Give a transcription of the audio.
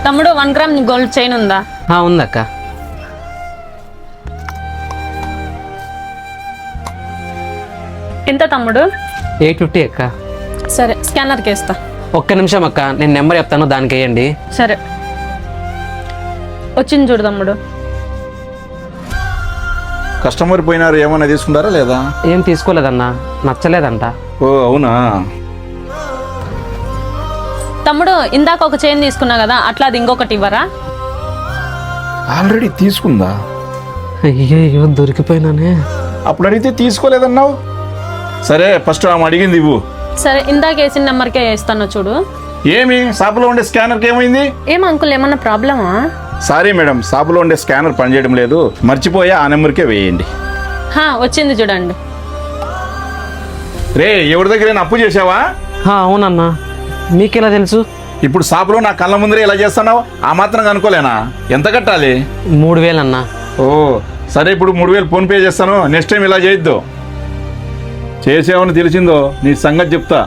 తమ్ముడు 1 gram gold chain ఉందా? ఉందక్క. ఎంత తమ్ముడు? 850 అక్క. సరే స్కానర్కి వేస్తా. ఒక్క నిమిషం అక్క, నేను నెంబర్ చెప్తాను, దానికి వేయండి. సరే వచ్చింది చూడు తమ్ముడు. కస్టమర్ పోయినారు, ఏమన్నా తీసుకుంటారా లేదా? ఏం తీసుకోలేదన్నా, నచ్చలేదంట. ఓ అవునా. తమ్ముడు ఇందాక ఒక చైన్ తీసుకున్నా కదా, అట్లా అది ఇంకొకటి ఇవ్వరా? ఆల్రెడీ తీసుకుందా? అయ్యో దొరికిపోయినానే. అప్పుడు అడిగితే తీసుకోలేదన్నావు. సరే ఫస్ట్ ఆమె అడిగింది ఇవ్వు. సరే ఇందాక వేసిన నెంబర్కే వేస్తాను చూడు. ఏమి షాపులో ఉండే స్కానర్కి ఏమైంది? ఏం అంకుల్ ఏమన్నా ప్రాబ్లమా? సారీ మేడం, షాపులో ఉండే స్కానర్ పనిచేయడం లేదు, మర్చిపోయి ఆ నెంబర్కే వేయండి. వచ్చింది చూడండి. రే ఎవరి దగ్గర అప్పు చేసావా? అవునన్నా, మీకెలా తెలుసు? ఇప్పుడు షాపులో నా కళ్ళ ముందరే ఇలా చేస్తున్నావు, ఆ మాత్రం అనుకోలేనా? ఎంత కట్టాలి? 3000 అన్నా. ఓ సరే, ఇప్పుడు 3000 ఫోన్పే చేస్తాను, నెక్స్ట్ టైం ఇలా చేయొద్దు. చేసావని తెలిసిందో నీ సంగతి చెప్తా.